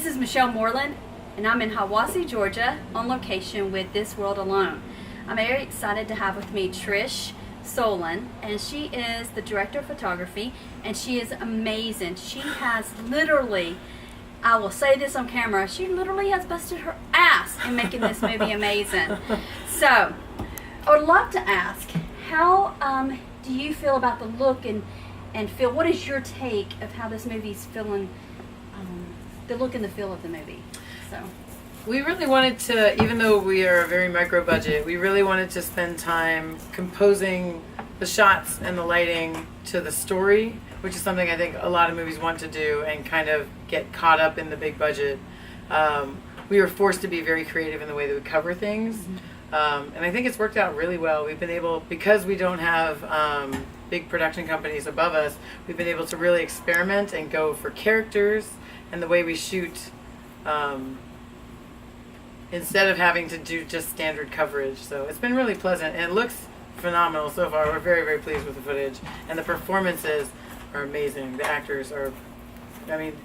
is Michelle Moreland, and I'm in Hiwassee, Georgia, on location with This World Alone. I'm very excited to have with me Trish Solyn, and she is the director of photography, and she is amazing. She has literally, I will say this on camera, she literally has busted her ass in making this movie amazing. So, I would love to ask, how do you feel about the look and feel? What is your take of how this movie's feeling, the look and the feel of the movie? So, we really wanted to, even though we are a very micro budget, we really wanted to spend time composing the shots and the lighting to the story, which is something I think a lot of movies want to do and kind of get caught up in the big budget. We were forced to be very creative in the way that we cover things. And I think it's worked out really well. We've been able, because we don't have big production companies above us, we've been able to really experiment and go for characters and the way we shoot, instead of having to do just standard coverage. So it's been really pleasant, and it looks phenomenal so far. We're very, very pleased with the footage, and the performances are amazing. The actors are, I mean,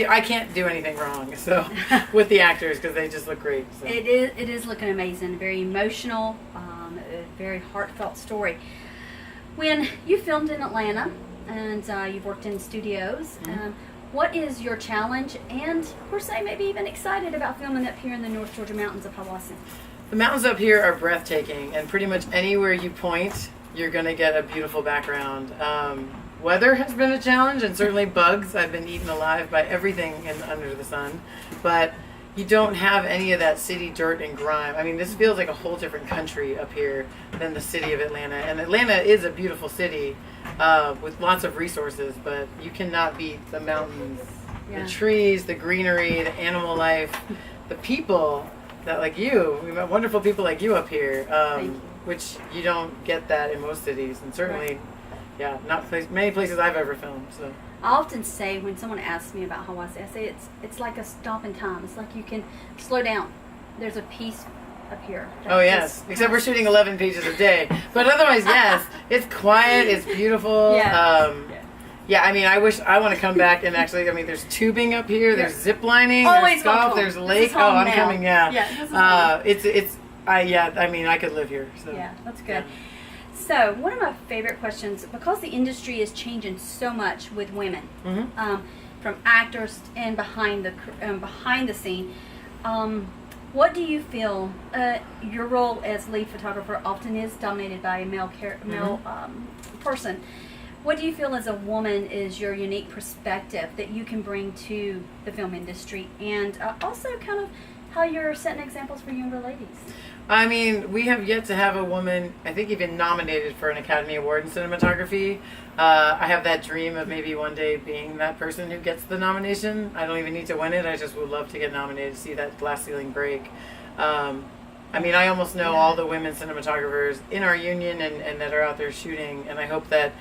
I can't do anything wrong. So with the actors, because they just look great. So. It is looking amazing. Very emotional, a very heartfelt story. When you filmed in Atlanta and you've worked in studios, what is your challenge, and per se maybe even excited about filming up here in the North Georgia mountains of Hiwassee? The mountains up here are breathtaking, and pretty much anywhere you point, you're going to get a beautiful background. Weather has been a challenge, and certainly bugs. I've been eaten alive by everything under the sun, but you don't have any of that city dirt and grime. I mean, this feels like a whole different country up here than the city of Atlanta. And Atlanta is a beautiful city with lots of resources, but you cannot beat the mountains, the trees, the greenery, the animal life, the people that like you. We've got wonderful people like you up here, which you don't get that in most cities, and certainly, not many places I've ever filmed. So. I often say when someone asks me about Hiwassee, I say it's like a stop in time. It's like you can slow down. There's a peace up here. Oh yes, except we're shooting 11 pages a day. But otherwise, yes, it's quiet. It's beautiful. Yeah. I mean, I want to come back and actually. I mean, there's tubing up here. There's zip lining. Always there's golf. There's a lake. Oh, I'm coming. Yeah. I mean, I could live here. So. Yeah, that's good. So, one of my favorite questions, because the industry is changing so much with women, from actors and behind the scene, what do you feel your role as lead photographer often is dominated by a male person? What do you feel as a woman is your unique perspective that you can bring to the film industry, and also kind of how you're setting examples for younger ladies? I mean, we have yet to have a woman, I think, even nominated for an Academy Award in cinematography. I have that dream of maybe one day being that person who gets the nomination. I don't even need to win it. I just would love to get nominated, to see that glass ceiling break. I mean, I almost know all the women cinematographers in our union and that are out there shooting, and I hope that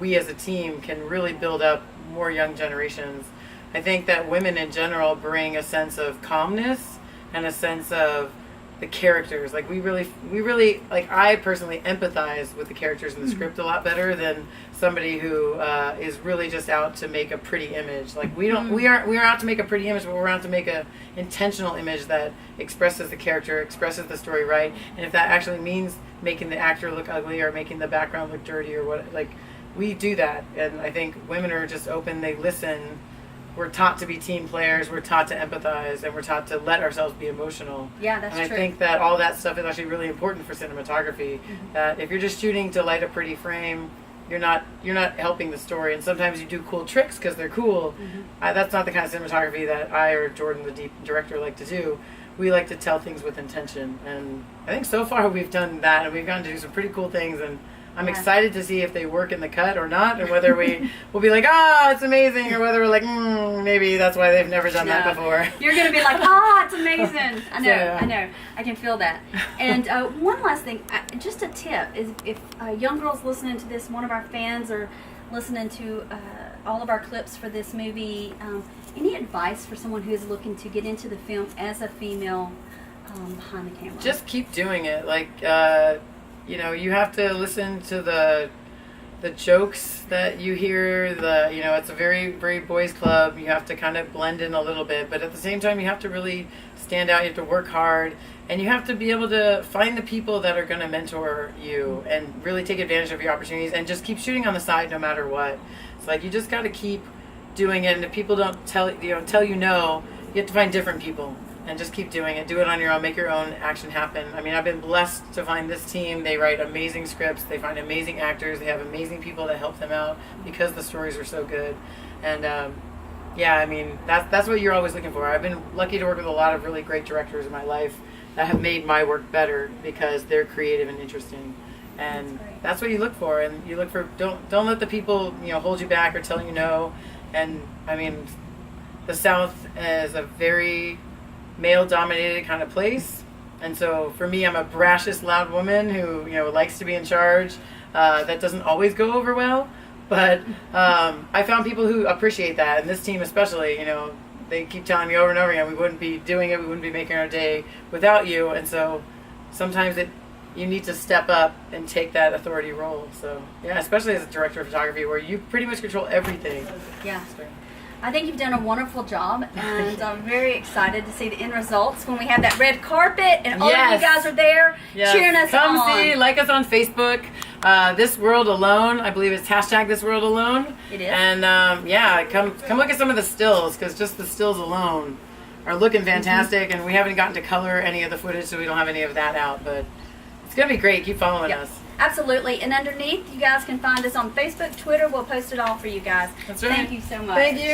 we as a team can really build up more young generations. I think that women in general bring a sense of calmness and a sense of the characters. Like we really like, I personally empathize with the characters in the script a lot better than somebody who is really just out to make a pretty image. Like we are out to make a pretty image, but we're out to make a intentional image that expresses the character, expresses the story right. And if that actually means making the actor look ugly or making the background look dirty or what, like, we do that. And I think women are just open, they listen. We're taught to be team players, we're taught to empathize, and we're taught to let ourselves be emotional. Yeah, that's true. And I think that all that stuff is actually really important for cinematography. That if you're just shooting to light a pretty frame, you're not helping the story. And sometimes you do cool tricks because they're cool. That's not the kind of cinematography that I or Jordan, the director, like to do. We like to tell things with intention. And I think so far we've done that, and we've gotten to do some pretty cool things. And I'm excited to see if they work in the cut or not, and whether we'll be like, it's amazing, or whether we're like, maybe that's why they've never done that before. You're going to be like, it's amazing. I know. I can feel that. And one last thing, just a tip, is if young girls listening to this, one of our fans, are listening to all of our clips for this movie, any advice for someone who is looking to get into the film as a female behind the camera? Just keep doing it. Like, you have to listen to the jokes that you hear, it's a very, very boys club. You have to kind of blend in a little bit, but at the same time, you have to really stand out. You have to work hard, and you have to be able to find the people that are going to mentor you and really take advantage of your opportunities and just keep shooting on the side no matter what. It's like you just got to keep doing it, and if people don't tell you no, you have to find different people. And just keep doing it. Do it on your own. Make your own action happen. I mean, I've been blessed to find this team. They write amazing scripts. They find amazing actors. They have amazing people that help them out because the stories are so good. And I mean, that's what you're always looking for. I've been lucky to work with a lot of really great directors in my life that have made my work better because they're creative and interesting. And that's what you look for. And you look for don't let the people hold you back or tell you no. And I mean, the South is a very male-dominated kind of place, and so for me, I'm a brashish, loud woman who likes to be in charge. That doesn't always go over well, but I found people who appreciate that, and this team especially. They keep telling me over and over again, we wouldn't be doing it, we wouldn't be making our day without you, and so sometimes you need to step up and take that authority role. So yeah, especially as a director of photography, where you pretty much control everything. Yeah. I think you've done a wonderful job, and I'm very excited to see the end results when we have that red carpet and all of you guys are there cheering us on. Come see, like us on Facebook. This World Alone, I believe it's hashtag This World Alone. It is. And come look at some of the stills, because just the stills alone are looking fantastic, and we haven't gotten to color any of the footage, so we don't have any of that out, but it's going to be great. Keep following us. Absolutely. And underneath, you guys can find us on Facebook, Twitter. We'll post it all for you guys. That's right. Thank you so much. Thank you.